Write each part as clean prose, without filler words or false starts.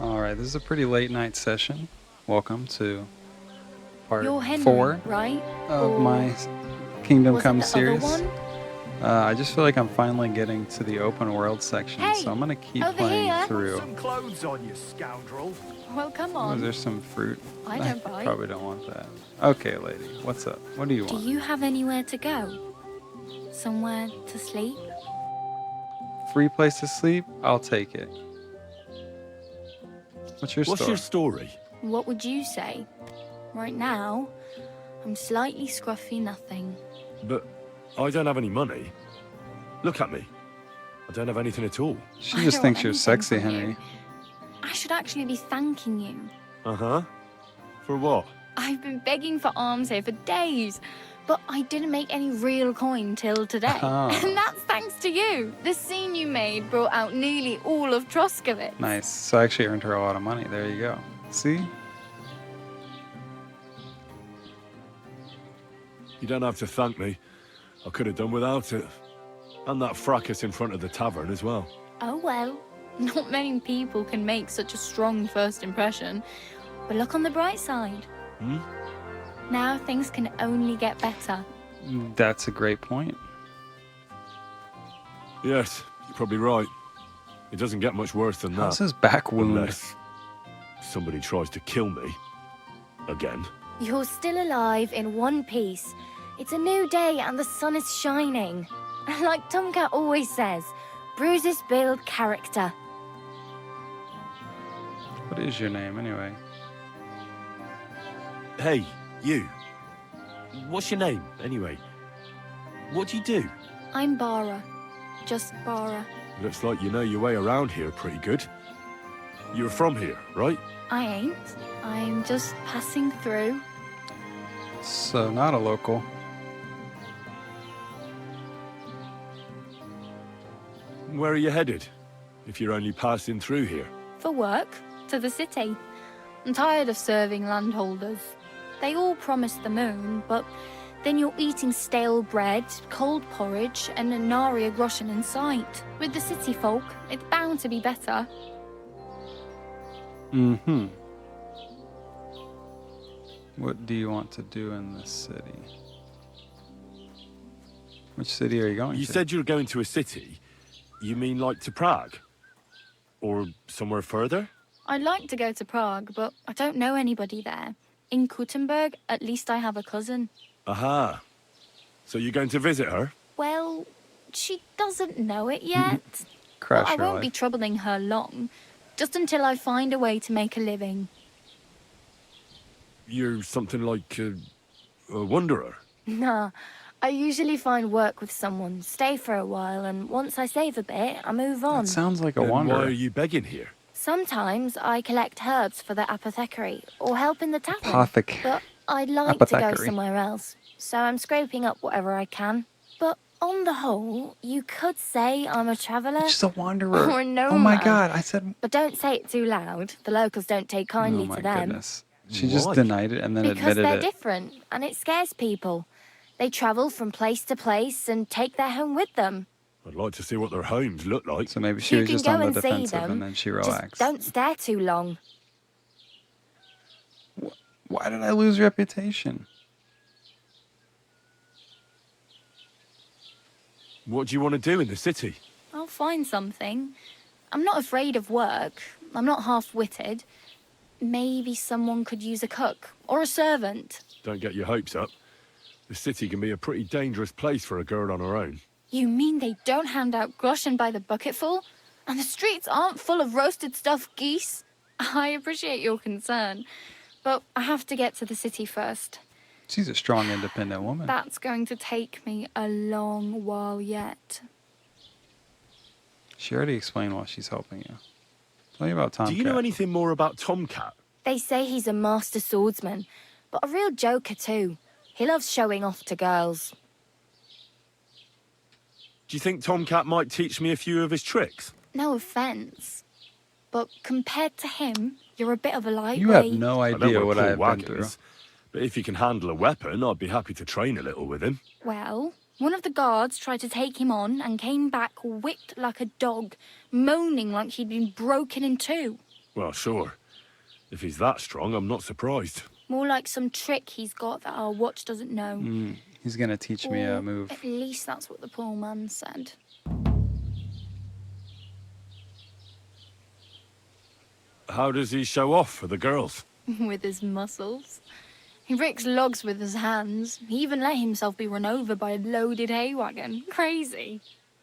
Alright, this is a pretty late night session. Welcome to part You're Henry, 4 right? of Or my Kingdom was Come it the series. other one? I just feel like I'm finally getting to the open world section, Hey, so I'm gonna keep over playing here. through. Some clothes on, you scoundrel. Well, come Oh, on. there's some fruit. I don't bite. Probably don't want that. Okay, lady, what's up? What do you Do want? you have anywhere to go? Somewhere to sleep? Free place to sleep? I'll take it. What's your What's story? your story? What would you say? Right now, I'm slightly scruffy nothing. But I don't have any money. Look at me. I don't have anything at all. She I just don't thinks want you're anything sexy, from you. Henry. I should actually be thanking you. Uh-huh. For what? I've been begging for alms here for days, but I didn't make any real coin till today. Ah. And that's thanks to you. The scene you made brought out nearly all of Troskowitz. Nice. So I actually earned her a lot of money. There you go. See? You don't have to thank me. I could have done without it. And that fracas in front of the tavern as well. Oh well, not many people can make such a strong first impression. But look on the bright side. Hmm? Now things can only get better. That's a great point. Yes, you're probably right. It doesn't get much worse than How's that. his back wound? Unless somebody tries to kill me. Again. You're still alive in one piece. It's a new day and the sun is shining. Like Tomcat always says, bruises build character. What is your name, anyway? Hey, you. What's your name, anyway? What do you do? I'm Bara. Just Bara. Looks like you know your way around here pretty good. You're from here, right? I ain't. I'm just passing through. So, not a local. Where are you headed? If you're only passing through here. For work, to the city. I'm tired of serving landholders. They all promise the moon, but then you're eating stale bread, cold porridge, and a nary a groschen in sight. With the city folk, it's bound to be better. Mm-hmm. What do you want to do in this city? Which city are you going You to? said you were going to a city. You mean like to Prague? Or somewhere further? I'd like to go to Prague, but I don't know anybody there. In Kuttenberg, at least I have a cousin. Aha. So you're going to visit her? Well, she doesn't know it yet. Crash I your won't be life. troubling her long, just until I find a way to make a living. You're something like a wanderer. Nah, I usually find work with someone, stay for a while, and once I save a bit, I move on. That sounds like a Then wanderer. why are you begging here? Sometimes I collect herbs for the apothecary, or help in the tavern. Apothecary. But I'd like to go Apothecary. somewhere else, so I'm scraping up whatever I can. But on the whole, you could say I'm a traveller. She's a wanderer. Or a Oh my nomad. god, I said... But don't say it too loud. The locals don't take kindly oh my to them. goodness. She just Why? denied it and then Because admitted they're it. different, and it scares people. They travel from place to place and take their home with them. I'd like to see what their homes look like. So maybe she You was can just go on the and see defensive them, and then she Just relaxed. don't stare too long. Why did I lose reputation? What do you want to do in the city? I'll find something. I'm not afraid of work. I'm not half-witted. Maybe someone could use a cook or a servant. Don't get your hopes up. The city can be a pretty dangerous place for a girl on her own. You mean they don't hand out groschen by the bucketful? And the streets aren't full of roasted stuffed geese? I appreciate your concern, but I have to get to the city first. She's a strong, independent woman. That's going to take me a long while yet. She already explained why she's helping you. Tell me about Tomcat. Do you know anything more about Tomcat? They say he's a master swordsman, but a real joker too. He loves showing off to girls. Do you think Tomcat might teach me a few of his tricks? No offense, but compared to him, you're a bit of a lightweight. You have no I don't idea wanna what pull I've been through. wagons, but if he can handle a weapon, I'd be happy to train a little with him. Well, one of the guards tried to take him on and came back whipped like a dog, moaning like he'd been broken in two. Well, sure. If he's that strong, I'm not surprised. More like some trick he's got that our watch doesn't know. He's gonna teach me a Or move. at least that's what the poor man said. How does he show off for the girls? With his muscles. He ricks logs with his hands. He even let himself be run over by a loaded hay wagon. Crazy.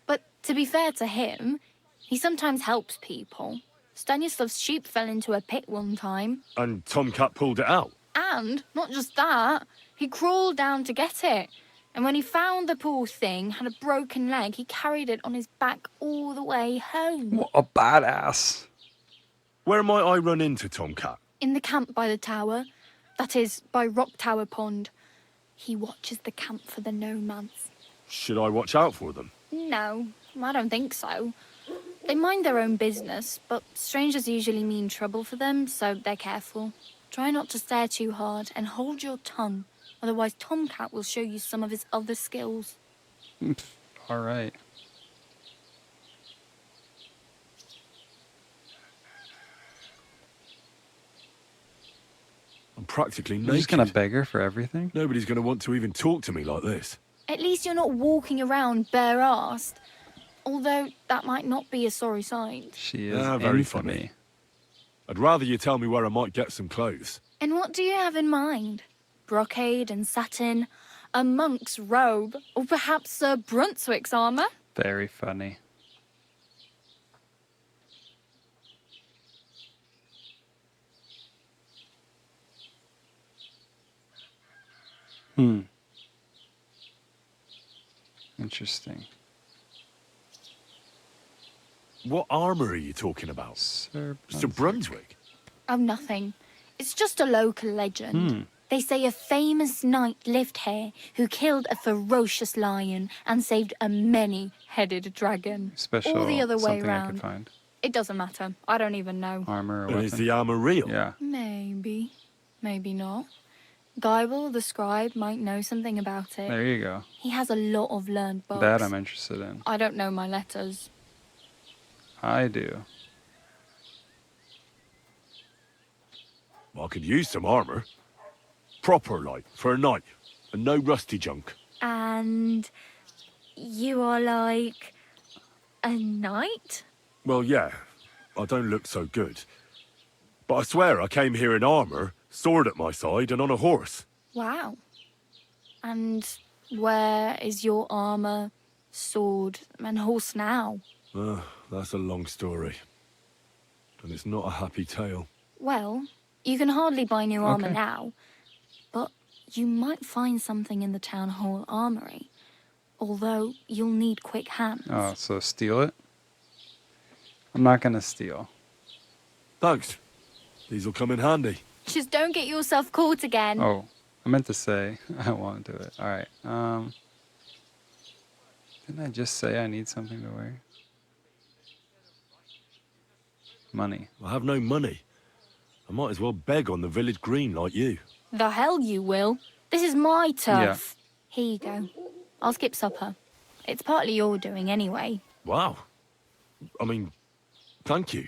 But to be fair to him, he sometimes helps people. Stanislav's sheep fell into a pit one time. And Tomcat pulled it out? And, not just that, he crawled down to get it. And when he found the poor thing had a broken leg, he carried it on his back all the way home. What a badass. Where might I run into Tomcat? In the camp by the tower. That is, by Rock Tower Pond. He watches the camp for the nomads. Should I watch out for them? No, I don't think so. They mind their own business, but strangers usually mean trouble for them, so they're careful. Try not to stare too hard and hold your tongue. Otherwise, Tomcat will show you some of his other skills. All right. I'm practically naked. You're just gonna beg her for everything? Nobody's gonna want to even talk to me like this. At least you're not walking around bare-assed. Although, that might not be a sorry sight. She is Very into funny. me. I'd rather you tell me where I might get some clothes. And what do you have in mind? Brocade and satin? A monk's robe? Or perhaps Sir Brunswick's armour? Very funny. Interesting. What armor are you talking about? Sir Sir Brunswick? Oh, nothing. It's just a local legend. They say a famous knight lived here who killed a ferocious lion and saved a many-headed dragon. Special. Or the other way something I round. could find. It doesn't matter. I don't even know. Armor or And weapon. is the armor real? Yeah. Maybe. Maybe not. Geibel, the scribe, might know something about it. There you go. He has a lot of learned books. That I'm interested in. I don't know my letters. I do. I could use some armor. Proper, like, for a knight. And no rusty junk. And you are like a knight? Well, yeah. I don't look so good. But I swear I came here in armor, sword at my side, and on a horse. Wow. And where is your armor, sword, and horse now? That's a long story. And it's not a happy tale. Well, you can hardly buy new armor Okay. now, but you might find something in the town hall armory. Although you'll need quick hands. Oh, so steal it? I'm not gonna steal. Thanks. These will come in handy. Just don't get yourself caught again. Oh, I meant to say I won't do it. All right. Didn't I just say I need something to wear? Money. I have no money. I might as well beg on the village green like you. The hell you will. This is my turf. Here you go. I'll skip supper. It's partly your doing anyway. Wow. I mean, thank you.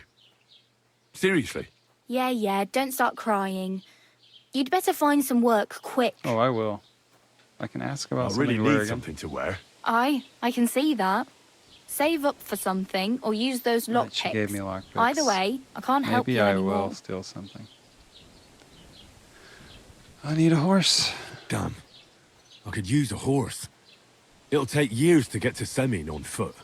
Seriously. Yeah, don't start crying. You'd better find some work quick. Oh, I will. I can ask about I something really to wear need again. something to wear. I can see that. Save up for something or use those Right, lockpicks. she gave me lockpicks. Either way, I can't help Maybe you I anymore. will steal something. I need a horse. Damn. I could use a horse. It'll take years to get to Semin on foot.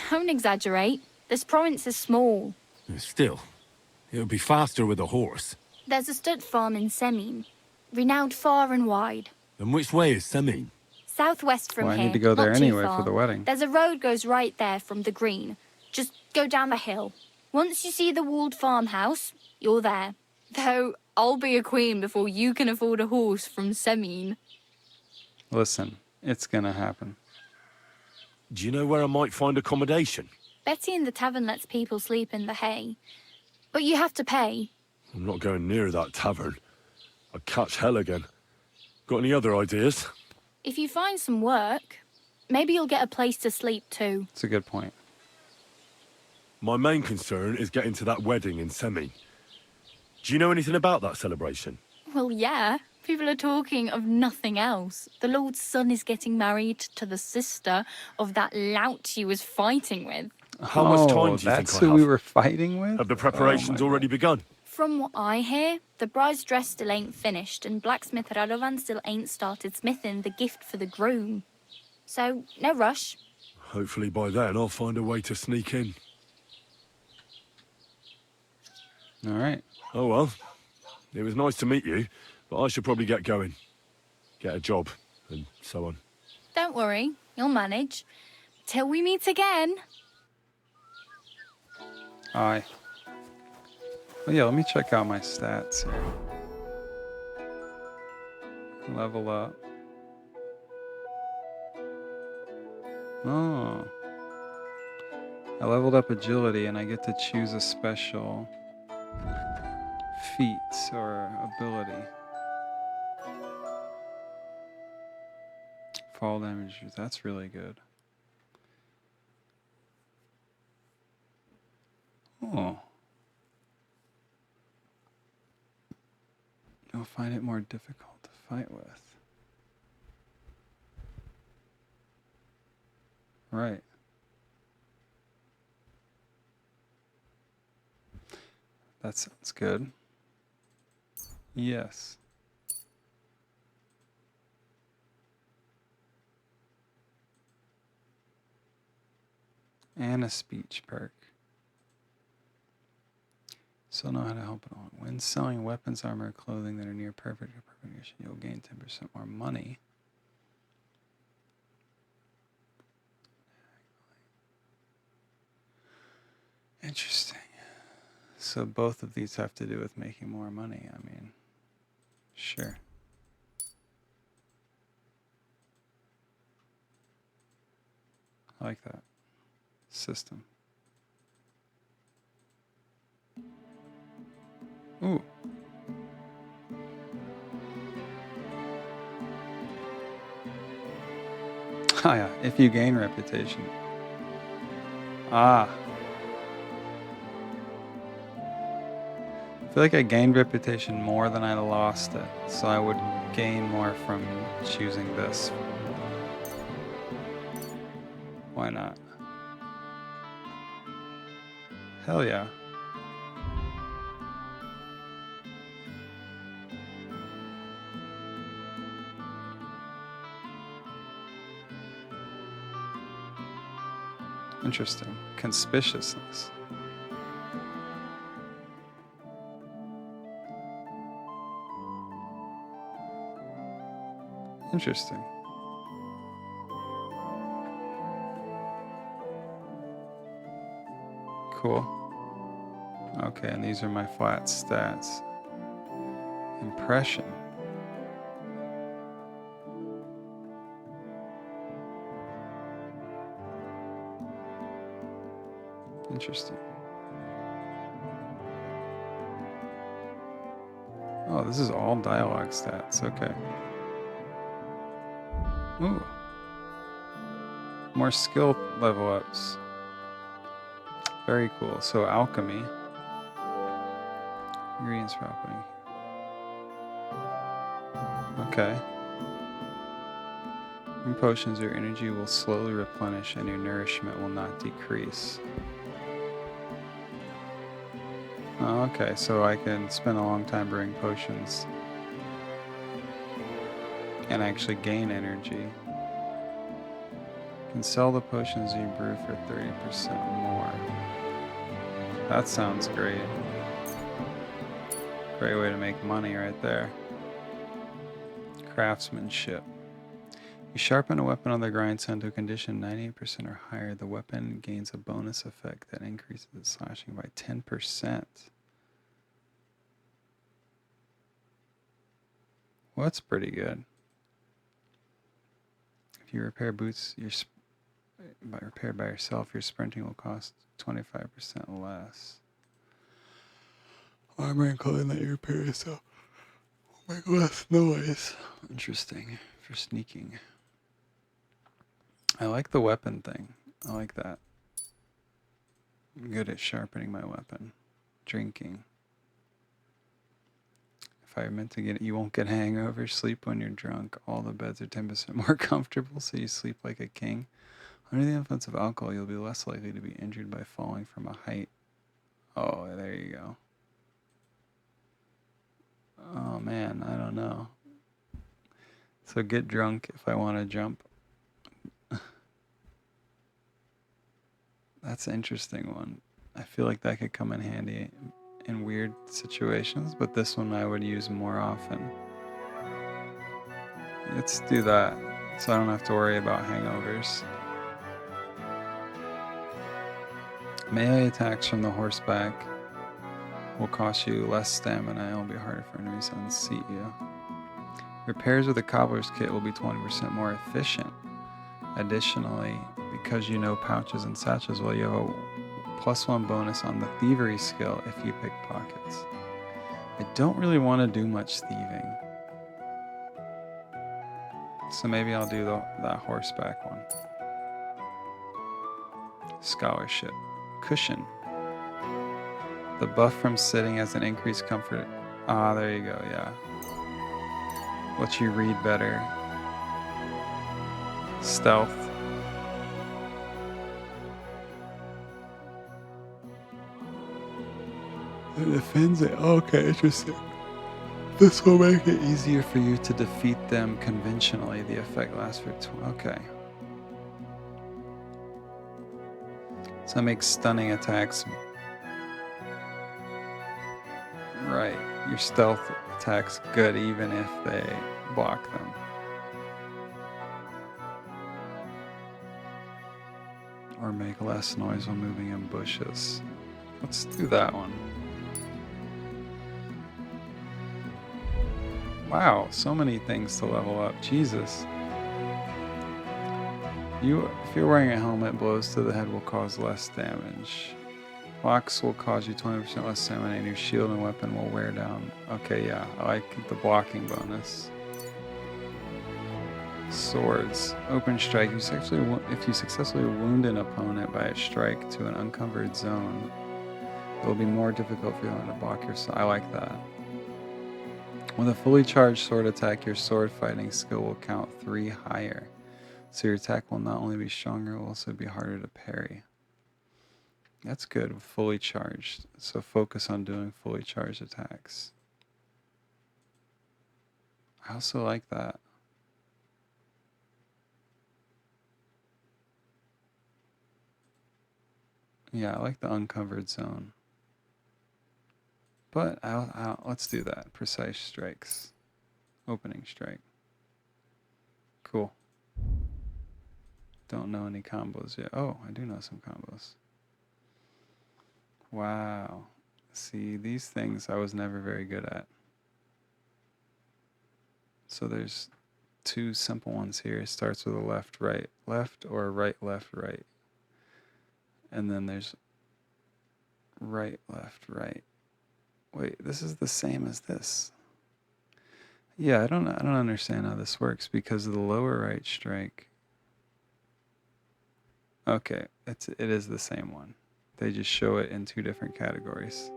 Don't exaggerate. This province is small. Still, it would be faster with a horse. There's a stud farm in Semin, renowned far and wide. And which way is Semin? Southwest from Well, I here. need to go there not too anyway for far. the wedding. There's a road goes right there from the green. Just go down the hill. Once you see the walled farmhouse, you're there. Though I'll be a queen before you can afford a horse from Semin. Listen, it's gonna happen. Do you know where I might find accommodation? Betty in the tavern lets people sleep in the hay. But you have to pay. I'm not going near that tavern. I'd catch hell again. Got any other ideas? If you find some work, maybe you'll get a place to sleep too. It's a good point. My main concern is getting to that wedding in Semin. Do you know anything about that celebration? Well, yeah. People are talking of nothing else. The Lord's son is getting married to the sister of that lout he was fighting with. How much time Oh, do you think that's I who we have? were fighting with? Have the Oh my preparations already god. begun? From what I hear, the bride's dress still ain't finished, and blacksmith Radovan still ain't started smithing the gift for the groom. So, no rush. Hopefully by then I'll find a way to sneak in. All right. Oh well. It was nice to meet you, but I should probably get going. Get a job, and so on. Don't worry, you'll manage. Till we meet again. Aye. Well, yeah, let me check out my stats here. Level up. Oh. I leveled up agility and I get to choose a special feat or ability. Fall damage, that's really good. Oh. You'll find it more difficult to fight with. Right. That sounds good. Yes. And a speech perk. Still know how to help it along. When selling weapons, armor, or clothing that are near perfect condition, you'll gain 10% more money. Interesting. So both of these have to do with making more money. I mean, sure. I like that system. Ooh. Ah, yeah. If you gain reputation. Ah. I feel like I gained reputation more than I lost it, so I would gain more from choosing this. Why not? Hell yeah. Interesting. Conspicuousness. Interesting. Cool. Okay, and these are my flat stats. Impression. Interesting. Oh, this is all dialogue stats. Okay. Ooh. More skill level ups. Very cool. So alchemy. Ingredients for alchemy. Okay. In potions, your energy will slowly replenish and your nourishment will not decrease. Oh, okay, so I can spend a long time brewing potions and actually gain energy. You can sell the potions you brew for 30% more. That sounds great. Great way to make money right there. Craftsmanship. You sharpen a weapon on the grindstone to a condition 98% or higher. The weapon gains a bonus effect that increases its slashing by 10%. Well, that's pretty good. If you repair boots, repaired by yourself, your sprinting will cost 25% less. Armor and clothing that you repair yourself will make less noise. Interesting. For sneaking. I like the weapon thing. I like that. I'm good at sharpening my weapon. Drinking. firemen to get you won't get hangovers. Sleep when you're drunk. All the beds are 10% more comfortable, so you sleep like a king. Under the influence of alcohol, you'll be less likely to be injured by falling from a height. Oh, there you go. Oh man, I don't know. So get drunk if I want to jump. That's an interesting one. I feel like that could come in handy in weird situations, but this one I would use more often. Let's do that, so I don't have to worry about hangovers. Melee attacks from the horseback will cost you less stamina and will be harder for enemies to unseat you. Repairs with the cobbler's kit will be 20% more efficient. Additionally, because you know pouches and satchels, well, you have a +1 bonus on the thievery skill if you pick pockets. I don't really want to do much thieving, so maybe I'll do that horseback one. Scholarship. Cushion. The buff from sitting has an increased comfort. Ah, there you go, yeah. Lets you read better. Stealth. It defends it. Okay, interesting. This will make it easier for you to defeat them conventionally. The effect lasts for okay. So it makes stunning attacks. Right. Your stealth attacks good even if they block them. Or make less noise while moving in bushes. Let's do that one. Wow, so many things to level up. Jesus. If you're wearing a helmet, blows to the head will cause less damage. Blocks will cause you 20% less stamina, and your shield and weapon will wear down. Okay, yeah, I like the blocking bonus. Swords. Open strike. If you successfully wound an opponent by a strike to an uncovered zone, it will be more difficult for them to block your sword. I like that. With a fully charged sword attack, your sword fighting skill will count 3 higher. So your attack will not only be stronger, it will also be harder to parry. That's good, fully charged. So focus on doing fully charged attacks. I also like that. Yeah, I like the uncovered zone. But let's do that. Precise strikes. Opening strike. Cool. Don't know any combos yet. Oh, I do know some combos. Wow. See, these things I was never very good at. So there's 2 simple ones here. It starts with a left, right, left, or right, left, right. And then there's right, left, right. Wait, this is the same as this. Yeah, I don't understand how this works because of the lower right strike. Okay, it is the same one. They just show it in 2 different categories.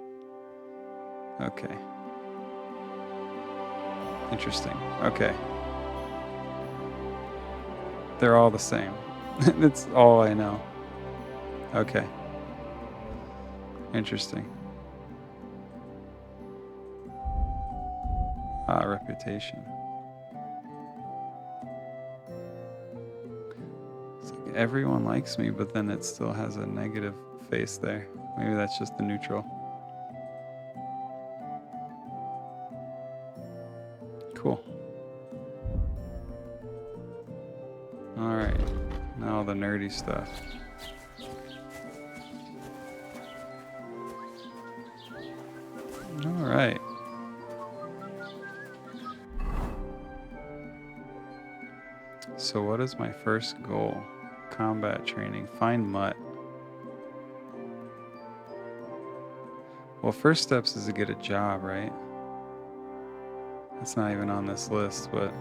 Okay. Interesting. Okay. They're all the same. That's all I know. Okay. Interesting. Reputation. It's like everyone likes me, but then it still has a negative face there. Maybe that's just the neutral. Cool. Alright. Now the nerdy stuff. Alright. So what is my first goal? Combat training. Find mutt. Well, first steps is to get a job, right? It's not even on this list, but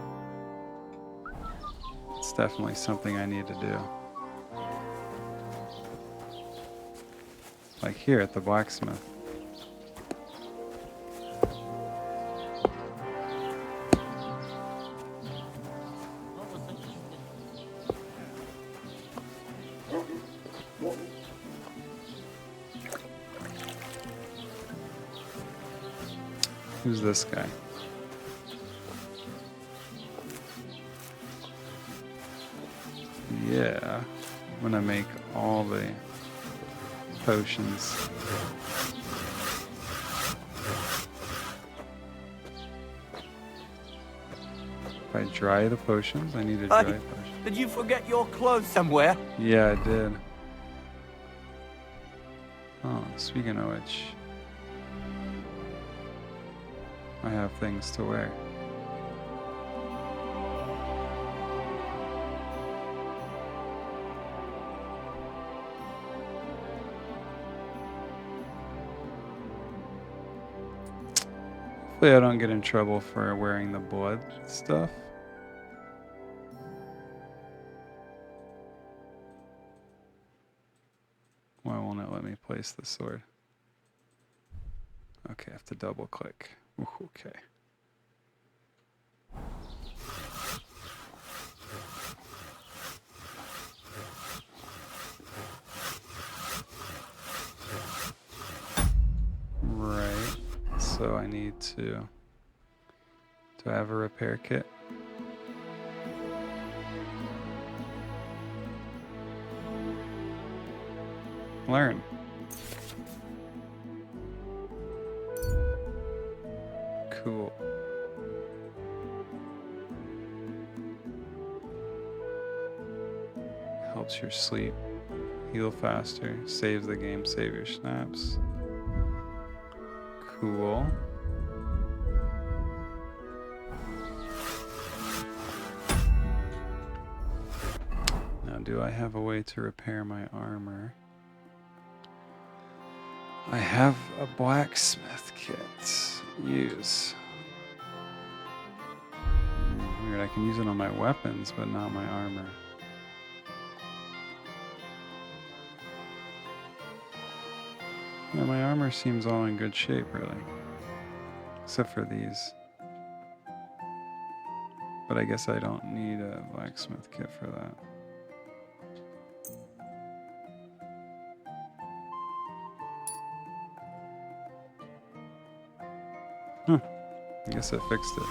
it's definitely something I need to do. Like here at the blacksmith. Who's this guy? Yeah, I'm gonna make all the potions. If I dry the potions, I need a dry potion. Did you forget your clothes somewhere? Yeah, I did. Oh, speaking of which, I have things to wear. Hopefully I don't get in trouble for wearing the blood stuff. Why won't it let me place the sword? Okay, I have to double click. Ooh, okay. Right. So I need to... Do I have a repair kit? Learn. Cool. Helps your sleep. Heal faster. Saves the game. Save your snaps. Cool. Now, do I have a way to repair my armor? I have a blacksmith kit. Use. Weird, I can use it on my weapons, but not my armor. Yeah, my armor seems all in good shape, really. Except for these. But I guess I don't need a blacksmith kit for that. I guess I fixed it.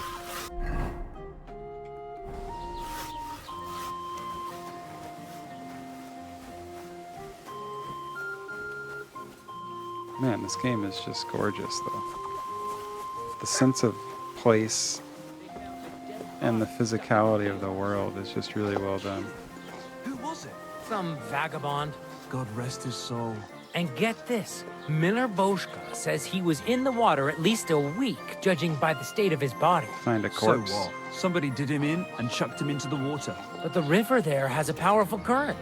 Man, this game is just gorgeous, though. The sense of place and the physicality of the world is just really well done. Who was it? Some vagabond. God rest his soul. And get this, Miller Boschka says he was in the water at least a week, judging by the state of his body. Find a corpse. So what? Somebody did him in and chucked him into the water. But the river there has a powerful current.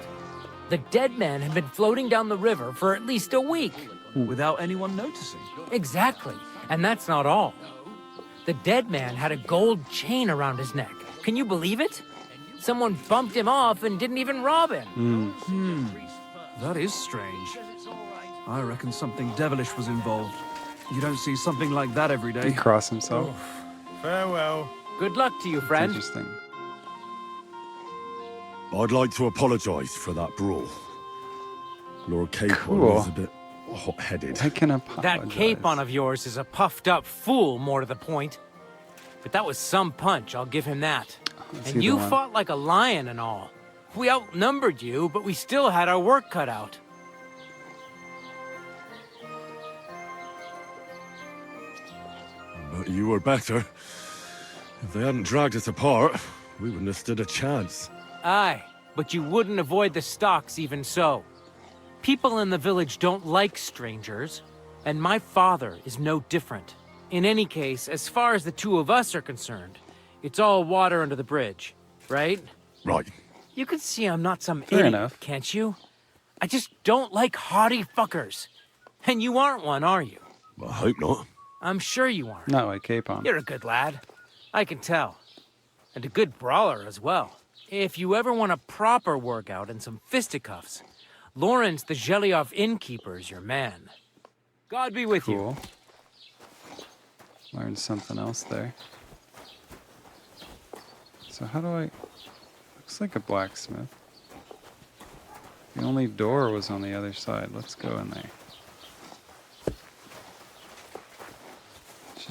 The dead man had been floating down the river for at least a week. Without anyone noticing. Exactly. And that's not all. The dead man had a gold chain around his neck. Can you believe it? Someone bumped him off and didn't even rob him. That is strange. I reckon something devilish was involved. You don't see something like that every He day. crossed himself. Farewell. Good luck to you, That's friend. interesting. I'd like to apologise for that brawl. Lord Capon Cool. was a bit hot-headed. I can apologize. That capon of yours is a puffed-up fool, more to the point. But that was some punch, I'll give him that. Let's see And the you one. fought like a lion and all. We outnumbered you, but we still had our work cut out. But you were better. If they hadn't dragged us apart, we wouldn't have stood a chance. Aye, but you wouldn't avoid the stocks even so. People in the village don't like strangers, and my father is no different. In any case, as far as the two of us are concerned, it's all water under the bridge, right? Right. You can see I'm not some Fair idiot, enough. can't you? I just don't like haughty fuckers. And you aren't one, are you? I hope not. I'm sure you aren't. Not like Capon. You're a good lad. I can tell. And a good brawler as well. If you ever want a proper workout and some fisticuffs, Lawrence the Zhelyov innkeeper is your man. God be with you. Cool. Learned something else there. So how do I... Looks like a blacksmith. The only door was on the other side. Let's go in there. Let's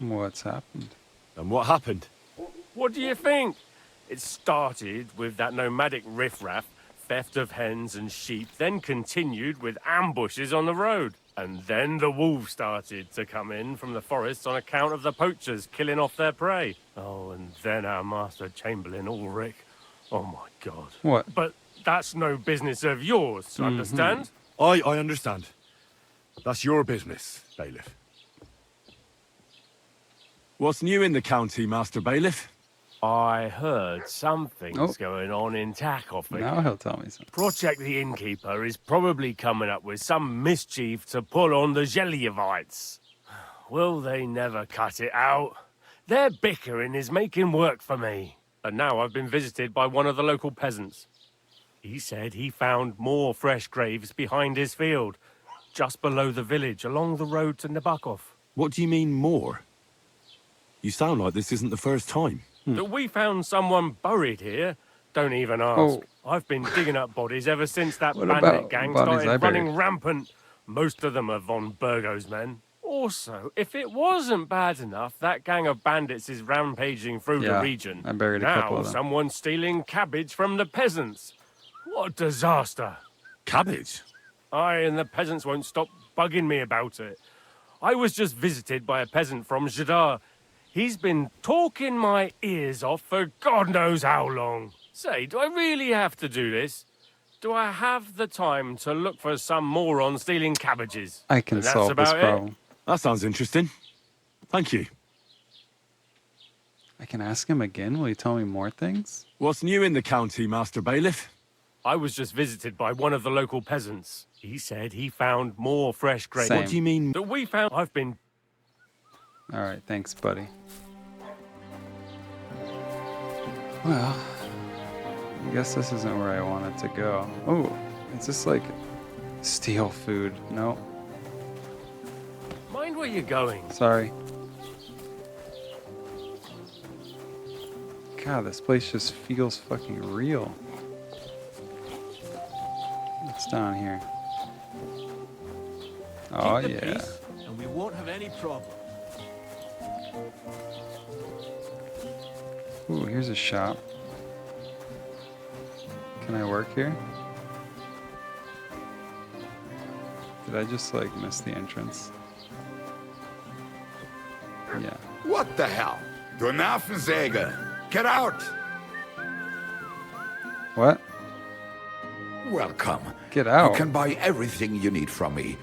What's happened? And what happened? What do you think? It started with that nomadic riffraff, theft of hens and sheep, then continued with ambushes on the road. And then the wolves started to come in from the forests on account of the poachers killing off their prey. Oh, and then our master Chamberlain Ulrich. Oh my God. What? But that's no business of yours, understand? I understand. That's your business, Bailiff. What's new in the county, Master Bailiff? I heard something's going on in Takofik. Now he'll tell me something. Project the Innkeeper is probably coming up with some mischief to pull on the Gelievites. Will they never cut it out? Their bickering is making work for me. And now I've been visited by one of the local peasants. He said he found more fresh graves behind his field, just below the village, along the road to Nabokov. What do you mean, more? You sound like this isn't the first time. That we found someone buried here? Don't even ask. Oh. I've been digging up bodies ever since that What bandit about gang bodies I started buried? running rampant. Most of them are von Burgo's men. Also, if it wasn't bad enough, that gang of bandits is rampaging through the Yeah, region. I buried a couple of them. Someone's stealing cabbage from the peasants. What a disaster. Cabbage? I and the peasants won't stop bugging me about it. I was just visited by a peasant from Jadar. He's been talking my ears off for God knows how long. Say, do I really have to do this? Do I have the time to look for some moron stealing cabbages? I can And that's solve this about it? problem. That sounds interesting. Thank you. I can ask him again. Will he tell me more things? What's new in the county, Master Bailiff? I was just visited by one of the local peasants. He said he found more fresh grain. Same. What do you mean? That we found. I've been. All right, thanks, buddy. Well, I guess this isn't where I wanted to go. Oh, is this like steal food? No, Mind where you're going. sorry. God, this place just feels fucking real. What's down here? Oh, yeah. And we won't have any problem. Ooh, here's a shop. Can I work here? Did I just, like, miss the entrance? Yeah. What the hell? Du Nervensäge! Get out! What? Welcome. Get out. You can buy everything you need from me,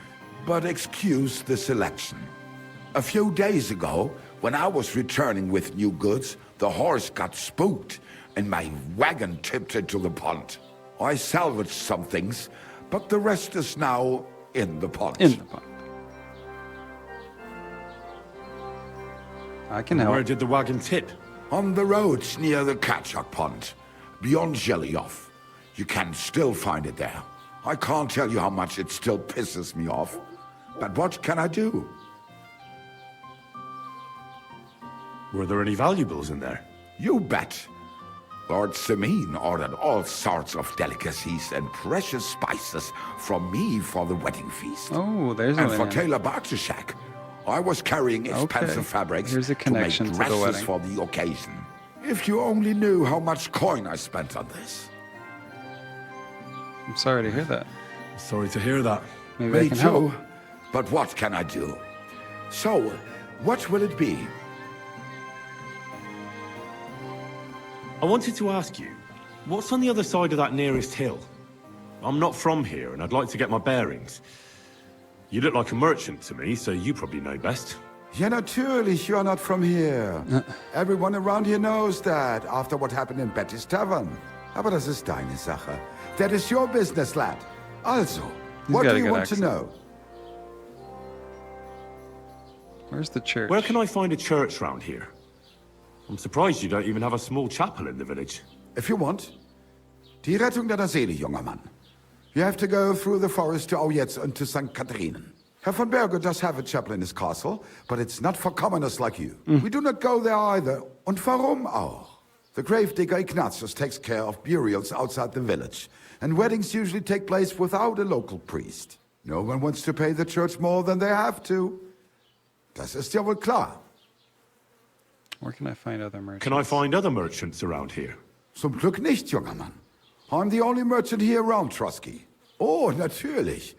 but excuse the selection. A few days ago, when I was returning with new goods, the horse got spooked and my wagon tipped into the pond. I salvaged some things, but the rest is now in the pond. In the pond. I can help. Where did the wagon tip? On the roads near the Katchak Pond, beyond Zhelyov. You can still find it there. I can't tell you how much it still pisses me off. But what can I do? Were there any valuables in there? You bet. Lord Semin ordered all sorts of delicacies and precious spices from me for the wedding feast. Oh, there's And a for man. Taylor Bartashak, I was carrying expensive fabrics Here's a connection to to make the dresses wedding. for the occasion. If you only knew how much coin I spent on this. I'm sorry to hear that. Sorry to hear that. Maybe I Me can too. help. But what can I do? So, what will it be? I wanted to ask you, what's on the other side of that nearest hill? I'm not from here, and I'd like to get my bearings. You look like a merchant to me, so you probably know best. Ja, natürlich, you're not from here. Everyone around here knows that, after what happened in Betty's Tavern. Aber das ist deine Sache. That is your business, lad. Also, what got do a you good want accent. to know? Where's the church? Where can I find a church round here? I'm surprised you don't even have a small chapel in the village. If you want. Die Rettung deiner Seele, junger Mann. You have to go through the forest to Aujetz and to St. Catharinen. Herr von Berger does have a chapel in his castle, but it's not for commoners like you. We do not go there either. Und warum auch? The gravedigger Ignatius takes care of burials outside the village, and weddings usually take place without a local priest. No one wants to pay the church more than they have to. Das ist ja wohl klar. Where can I find other merchants? Can I find other merchants around here? Zum Glück nicht, junger Mann. I'm the only merchant here around, Trusky. Oh, natürlich.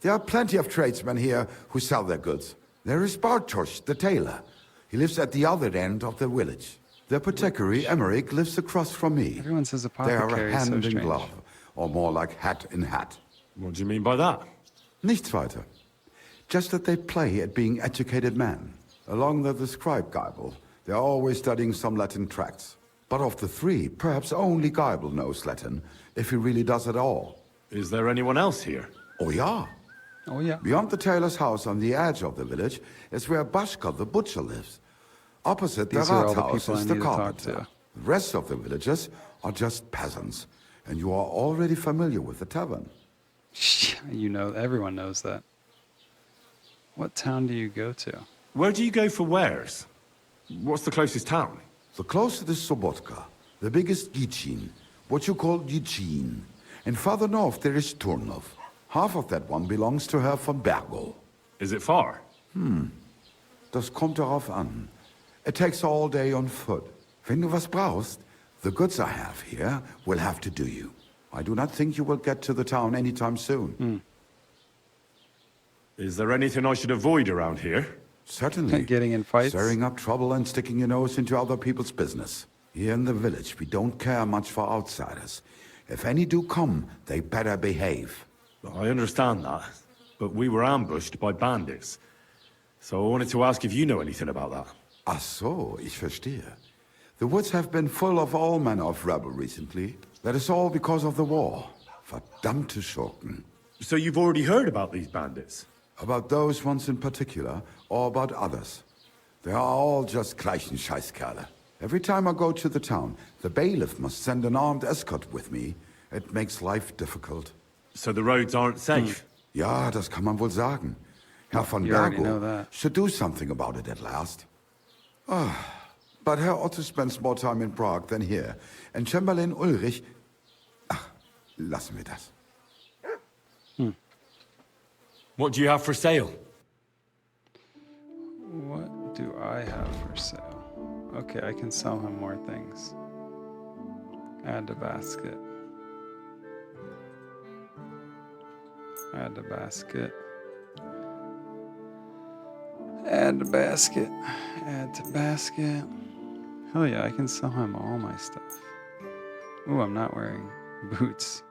There are plenty of tradesmen here who sell their goods. There is Bartosz, the tailor. He lives at the other end of the village. The apothecary, Emmerich, lives across from me. Everyone says They are apothecary, a hand so in strange. glove, or more like hat in hat. What do you mean by that? Nichts weiter. Just that they play at being educated men. Along with the scribe Geibel, they are always studying some Latin tracts. But of the three, perhaps only Geibel knows Latin, if he really does at all. Is there anyone else here? Oh yeah. Oh yeah. Beyond the tailor's house on the edge of the village is where Bashka the butcher lives. Opposite the These are all the Rathaus people I is need the to talk carpenter. to. The rest of the villagers are just peasants, and you are already familiar with the tavern. You know, everyone knows that. What town do you go to? Where do you go for wares? What's the closest town? The closest is Sobotka, the biggest Gichin, what you call Gichin. And further north there is Turnov. Half of that one belongs to Herr von Bergo. Is it far? Das kommt darauf an. It takes all day on foot. Wenn du was brauchst, the goods I have here will have to do you. I do not think you will get to the town anytime soon. Is there anything I should avoid around here? Certainly. Getting in fights? Stirring up trouble and sticking your nose into other people's business. Here in the village, we don't care much for outsiders. If any do come, they better behave. I understand that, but we were ambushed by bandits. So I wanted to ask if you know anything about that. Ach so, ich verstehe. The woods have been full of all manner of rebel recently. That is all because of the war. Verdammte Schurken. So you've already heard about these bandits? About those ones in particular, or about others. They are all just gleichen Scheißkerle. Every time I go to the town, the bailiff must send an armed escort with me. It makes life difficult. So the roads aren't safe? Ja, das kann man wohl sagen. Herr von You already know Bergo that. should do something about it at last. But Herr Otto spends more time in Prague than here. And Chamberlain Ulrich... Ach, lassen wir das. What do you have for sale? What do I have for sale? Okay, I can sell him more things. Add to basket. Add to basket. Add to basket. Add to basket. Hell yeah, I can sell him all my stuff. Ooh, I'm not wearing boots.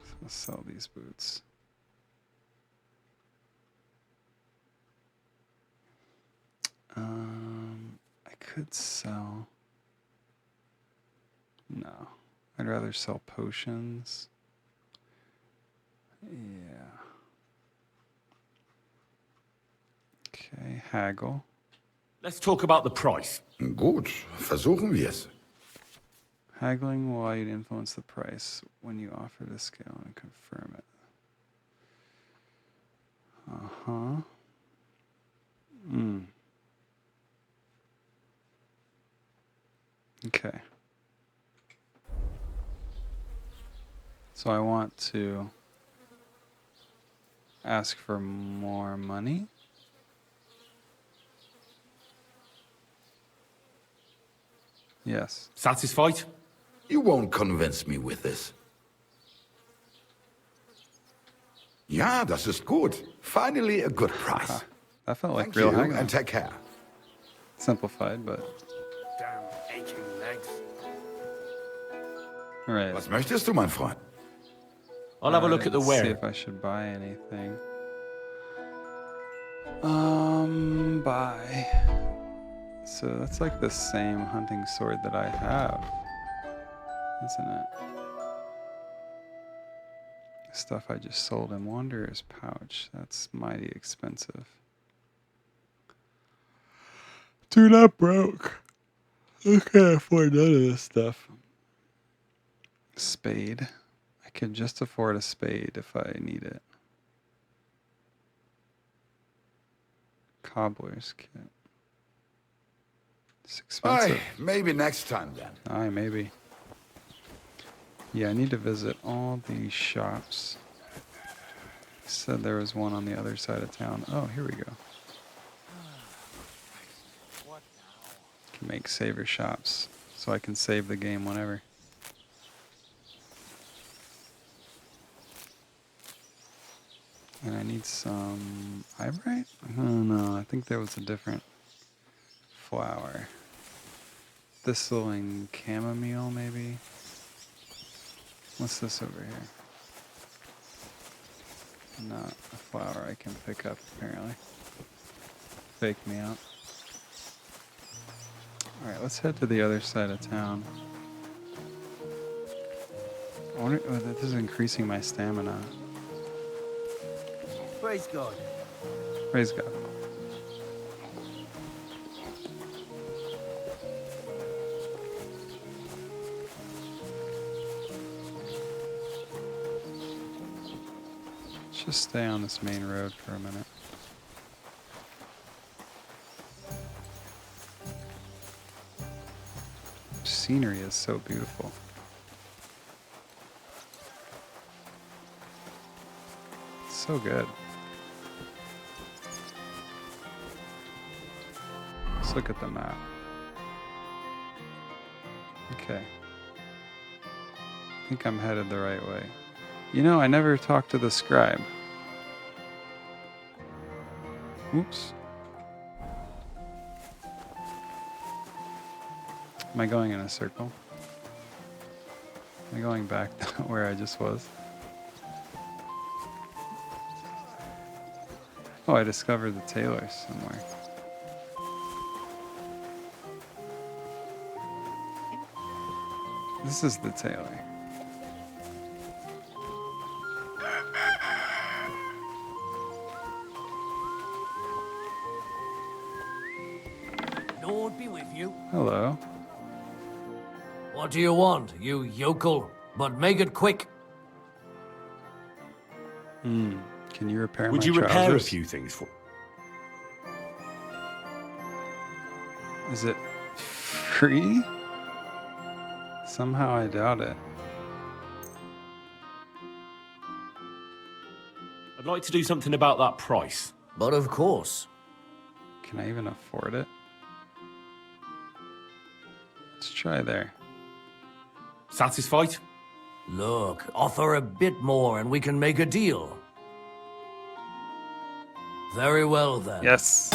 So I'll sell these boots. I could sell... No. I'd rather sell potions. Yeah. Okay, haggle. Let's talk about the price. Gut, versuchen wir es. Haggling will allow you to influence the price when you offer to scale and confirm it. Uh-huh. Okay. So I want to ask for more money. Yes. Satisfied? You won't convince me with this. Ja, das ist gut. Finally a good price. That felt like Thank real you, haggling. and take care. Simplified, but Damn aching legs. all right. Was möchtest du, mein Freund? I'll have a look at the Let's see ware. if I should buy anything. Buy. So that's like the same hunting sword that I have, isn't it? Stuff I just sold in Wanderer's Pouch. That's mighty expensive. Dude, I'm broke. I can't afford none of this stuff. Spade. I could just afford a spade if I need it. Cobbler's kit. It's expensive. Aye, maybe next time then. Aye, maybe. Yeah, I need to visit all these shops. He said there was one on the other side of town. Oh, here we go. make saver shops so I can save the game whenever. And I need some eyebright? I don't know. I think there was a different flower. Thistle and chamomile, maybe? What's this over here? Not a flower I can pick up, apparently. Fake me out. Alright, let's head to the other side of town. I wonder, oh, this is increasing my stamina. Praise God. Praise God. Let's just stay on this main road for a minute. Scenery is so beautiful. It's so good. Let's look at the map. Okay. I think I'm headed the right way. You know, I never talked to the scribe. Oops. Am I going in a circle? Am I going back where I just was? Oh, I discovered the tailor somewhere. This is the tailor. Lord be with you. Hello. What do you want, you yokel? But make it quick. Can you repair Would my you repair a trousers? few things for? Is it free? Somehow I doubt it. I'd like to do something about that price. But of course. Can I even afford it? Let's try there. Satisfied? Look, offer a bit more and we can make a deal. Very well then. Yes.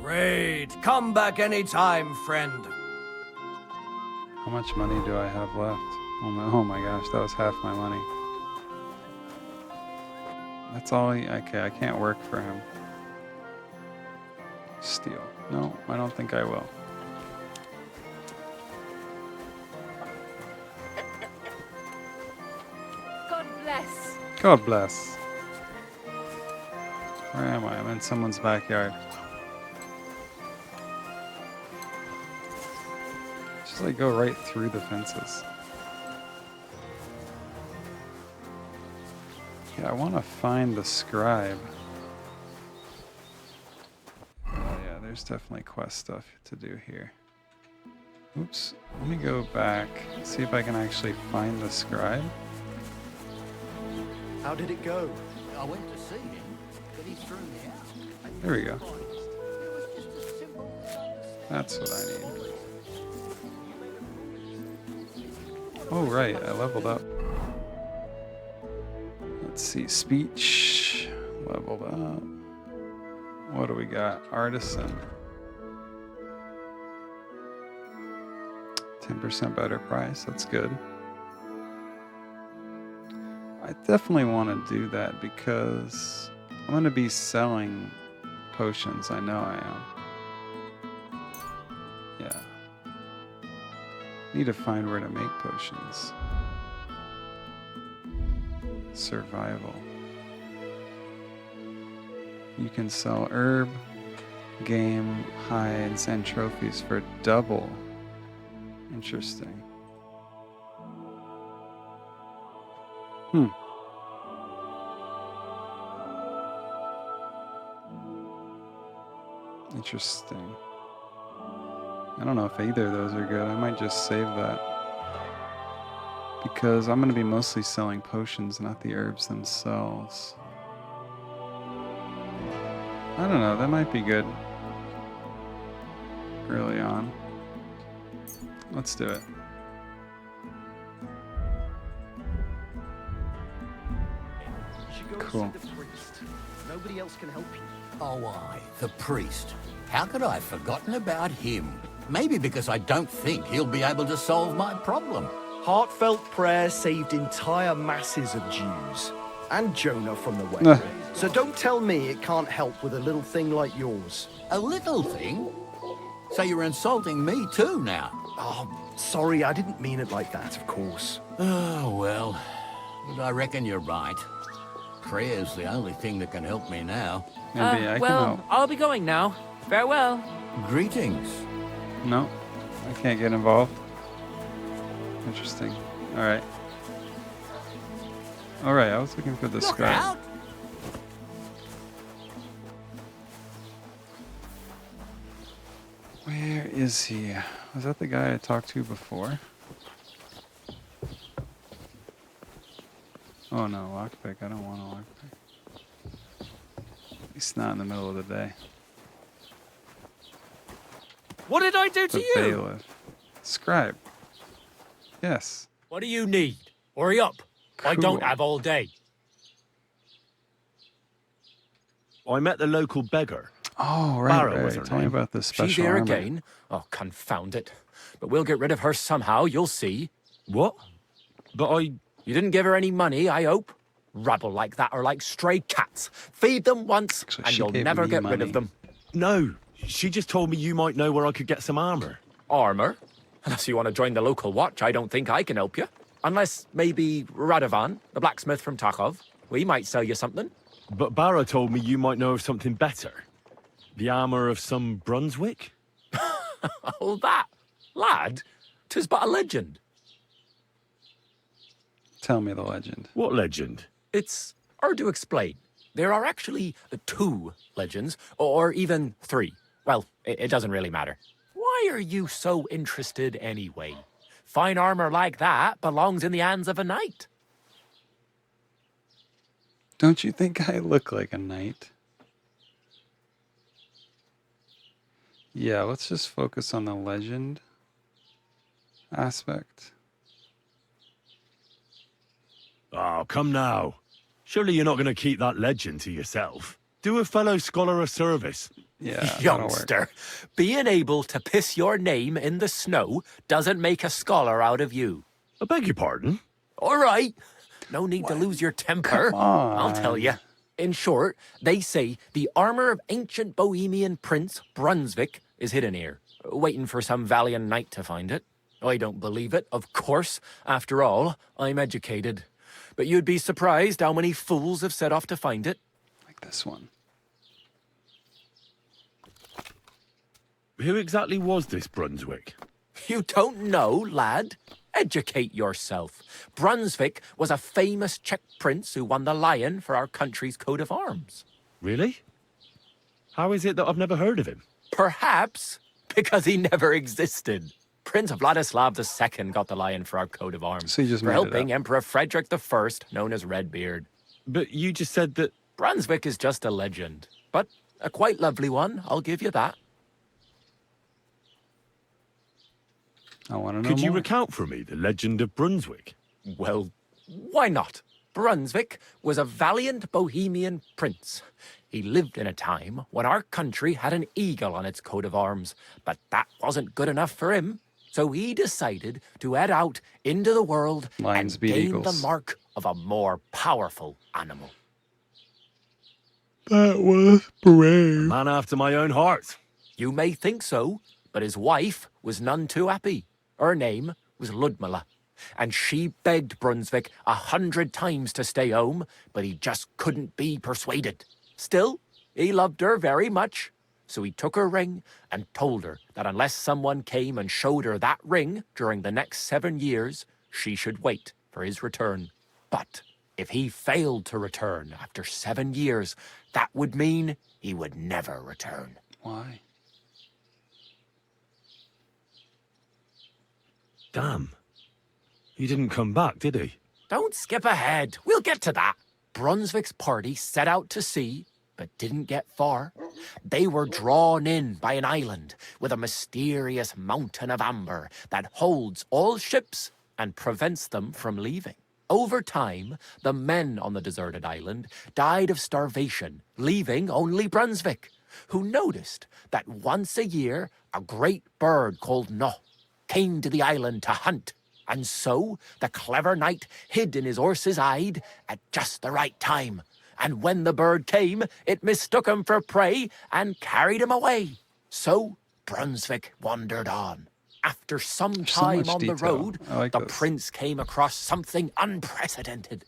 Great. Come back anytime, friend. How much money do I have left? Oh my gosh, that was half my money. That's all okay, I can't work for him. Steal. No, I don't think I will. God bless. God bless. Where am I? I'm in someone's backyard. Just like go right through the fences. Yeah, I want to find the scribe. Oh yeah, there's definitely quest stuff to do here. Oops. Let me go back, see if I can actually find the scribe. How did it go? I went to see him, but he threw me out. There we go. It was just as simple as That's what I need. Oh right, I leveled up. Let's see, speech, leveled up. What do we got? Artisan. 10% better price, that's good. I definitely want to do that because I'm going to be selling potions, I know I am. Yeah. Need to find where to make potions. Survival. You can sell herb, game, hides, and trophies for double. Interesting. Interesting. I don't know if either of those are good. I might just save that. Because I'm going to be mostly selling potions, not the herbs themselves. I don't know, that might be good. Early on. Let's do it. Cool. Nobody else can help you. Oh, aye, the priest. How could I have forgotten about him? Maybe because I don't think he'll be able to solve my problem. Heartfelt prayer saved entire masses of Jews. And Jonah from the whale. So don't tell me it can't help with a little thing like yours. A little thing? So you're insulting me too now? Oh, sorry, I didn't mean it like that, of course. Oh, well, but I reckon you're right. Prayer's the only thing that can help me now. Maybe I can well, help. I'll be going now. Farewell. Greetings. No, I can't get involved. Interesting. Alright. Alright, I was looking for the Look scribe. out! Where is he? Was that the guy I talked to before? Oh no, lockpick. I don't want a lockpick. At least not in the middle of the day. What did I do to The you? bailiff. Scribe. Yes. What do you need? Hurry up. I don't Cool. have all day. I met the local beggar. Oh, right, Barrow was her Tell me name. about the special She's here armor. again? Oh, confound it. But we'll get rid of her somehow, you'll see. What? But I... You didn't give her any money, I hope? Rabble like that are like stray cats. Feed them once, Actually, and she you'll gave never me get rid money. of them. No, she just told me you might know where I could get some armor. Armor? Unless you want to join the local watch, I don't think I can help you. Unless maybe Radovan, the blacksmith from Takhov. We might sell you something. But Barrow told me you might know of something better. The armor of some Brunswick? Oh, that. Lad, 'tis but a legend. Tell me the legend. What legend? It's hard to explain. There are actually 2 legends, or even 3. Well, it doesn't really matter. Why are you so interested anyway? Fine armor like that belongs in the hands of a knight. Don't you think I look like a knight? Yeah, let's just focus on the legend aspect. Oh, come now. Surely you're not going to keep that legend to yourself. Do a fellow scholar a service. Yeah, that'll work. Youngster, being able to piss your name in the snow doesn't make a scholar out of you. I beg your pardon? All right. No need to lose your temper. Come on. I'll tell you. In short, they say the armor of ancient Bohemian Prince Brunswick is hidden here, waiting for some valiant knight to find it. I don't believe it, of course. After all, I'm educated. But you'd be surprised how many fools have set off to find it. Like this one. Who exactly was this Brunswick? You don't know, lad? Educate yourself. Brunswick was a famous Czech prince who won the lion for our country's coat of arms. Really? How is it that I've never heard of him? Perhaps because he never existed. Prince Vladislav II got the lion for our coat of arms So you just for made it helping up. Emperor Frederick I, known as Redbeard. But you just said that... Brunswick is just a legend, but a quite lovely one, I'll give you that. I want to know Could you more. recount for me the legend of Brunswick? Well, why not? Brunswick was a valiant Bohemian prince. He lived in a time when our country had an eagle on its coat of arms, but that wasn't good enough for him. So he decided to head out into the world Lions and beat gain eagles. the mark of a more powerful animal. That was brave. Man after my own heart. You may think so, but his wife was none too happy. Her name was Ludmilla, and she begged Brunswick 100 times to stay home, but he just couldn't be persuaded. Still, he loved her very much, so he took her ring and told her that unless someone came and showed her that ring during the next 7 years, she should wait for his return. But if he failed to return after 7 years, that would mean he would never return. Why? Damn. He didn't come back, did he? Don't skip ahead. We'll get to that. Brunswick's party set out to sea, but didn't get far. They were drawn in by an island with a mysterious mountain of amber that holds all ships and prevents them from leaving. Over time, the men on the deserted island died of starvation, leaving only Brunswick, who noticed that once a year a great bird called No came to the island to hunt. And so the clever knight hid in his horse's hide at just the right time. And when the bird came, it mistook him for prey and carried him away. So Brunswick wandered on. After some time on the road, the prince came across something unprecedented.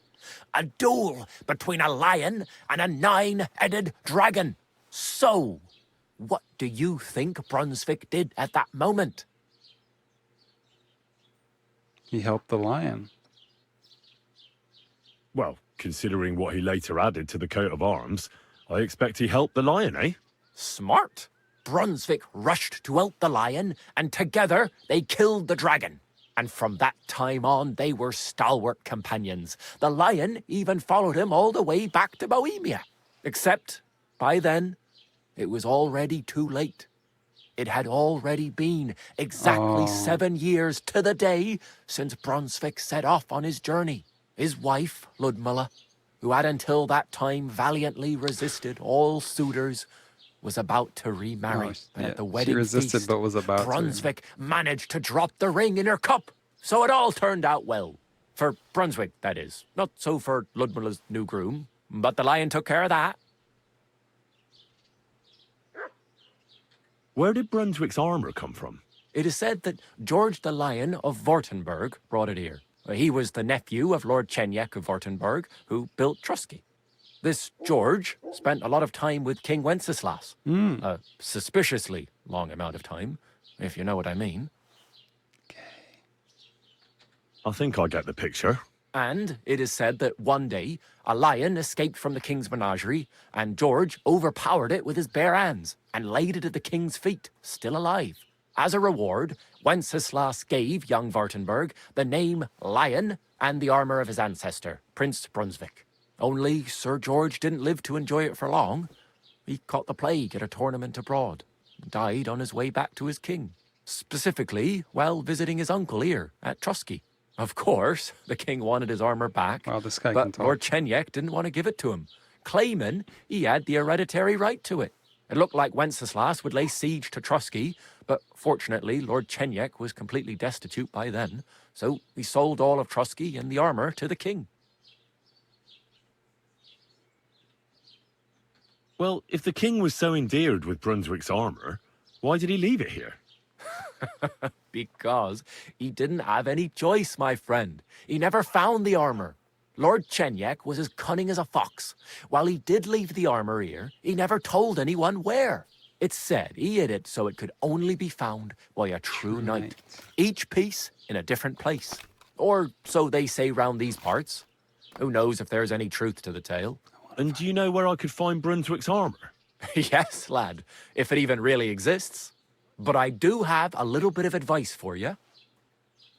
A duel between a lion and a 9-headed dragon. So, what do you think Brunswick did at that moment? He helped the lion. Well, considering what he later added to the coat of arms, I expect he helped the lion, eh? Smart. Brunswick rushed to help the lion, and together they killed the dragon. And from that time on, they were stalwart companions. The lion even followed him all the way back to Bohemia. Except, by then, it was already too late. It had already been exactly 7 years to the day since Brunswick set off on his journey. His wife, Ludmilla, who had until that time valiantly resisted all suitors, was about to remarry. But at the wedding she resisted, feast, but was about Brunswick managed to drop the ring in her cup. So it all turned out well. For Brunswick, that is. Not so for Ludmilla's new groom, but the lion took care of that. Where did Brunswick's armor come from? It is said that George the Lion of Württemberg brought it here. He was the nephew of Lord Chenjek of Württemberg, who built Trusky. This George spent a lot of time with King Wenceslas. A suspiciously long amount of time, if you know what I mean. I think I get the picture. And it is said that one day, a lion escaped from the king's menagerie, and George overpowered it with his bare hands and laid it at the king's feet, still alive. As a reward, Wenceslas gave young Württemberg the name Lion and the armor of his ancestor, Prince Brunswick. Only Sir George didn't live to enjoy it for long. He caught the plague at a tournament abroad, and died on his way back to his king. Specifically, while visiting his uncle here at Trusky. Of course, the king wanted his armor back, this guy but can talk. Lord Chenjek didn't want to give it to him, claiming he had the hereditary right to it. It looked like Wenceslas would lay siege to Trusky, but fortunately Lord Chenjek was completely destitute by then, so he sold all of Trusky and the armor to the king. Well, if the king was so endeared with Brunswick's armor, why did he leave it here? Because he didn't have any choice, my friend. He never found the armor. Lord Chenjek was as cunning as a fox. While he did leave the armor here, he never told anyone where. It's said he hid it so it could only be found by a true knight. Each piece in a different place. Or so they say round these parts. Who knows if there's any truth to the tale? And do you know where I could find Brunswick's armor? Yes, lad, if it even really exists. But I do have a little bit of advice for you.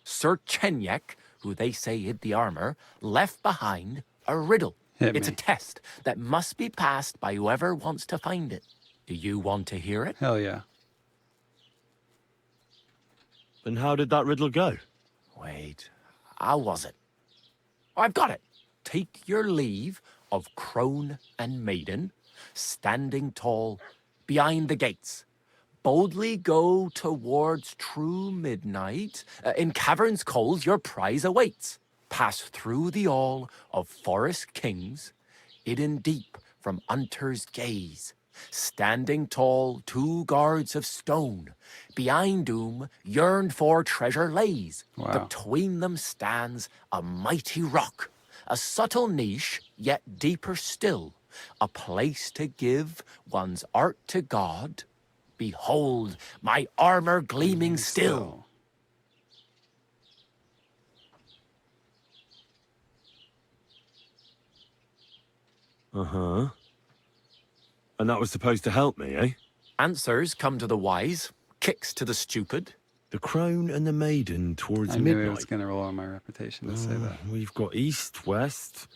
Sir Chenjek, who they say hid the armor, left behind a riddle. It's a test that must be passed by whoever wants to find it. Do you want to hear it? Hell yeah. And how did that riddle go? Wait, how was it? I've got it. Take your leave of crone and maiden, standing tall behind the gates. Boldly go towards true midnight. In caverns cold your prize awaits. Pass through the all of forest kings, hidden deep from hunter's gaze. Standing tall, 2 guards of stone. Behind whom yearned for treasure lays. Wow. Between them stands a mighty rock. A subtle niche, yet deeper still. A place to give one's art to God. Behold, my armor gleaming still. Uh-huh. And that was supposed to help me, eh? Answers come to the wise, kicks to the stupid. The crone and the maiden towards I knew midnight. it was going to roll on my reputation to say that. We've got east, west,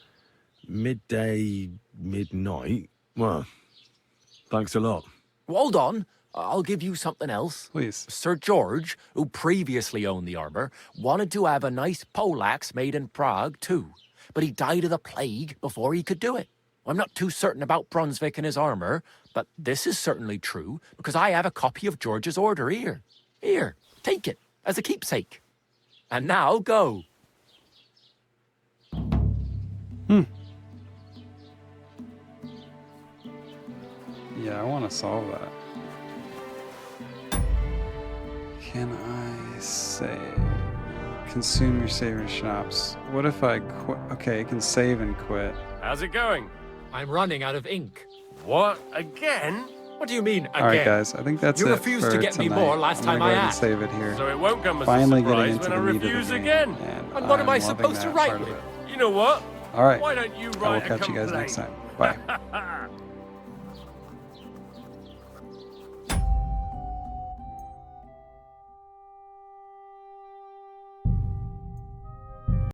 midday, midnight. Well, Thanks a lot. Hold on. I'll give you something else. Please. Sir George, who previously owned the armor, wanted to have a nice poleaxe made in Prague, too. But he died of the plague before he could do it. I'm not too certain about Brunswick and his armor, but this is certainly true, because I have a copy of George's order here. Here, take it, as a keepsake. And now, go. Yeah, I want to solve that. Can I save? Consume your saving shops. What if I quit? Okay, I can save and quit. How's it going? I'm running out of ink. What? Again? What do you mean, again? All right, guys. I think that's You it refused for to get me tonight. more last I'm gonna time go I ahead and asked. save it here. So it won't come as Finally a surprise getting into when I the meat of the refuse game, again. and what am I I'm loving supposed to that write part of with? it. You know what? All right. Why don't you I will write a catch you guys next complaint? time. Bye.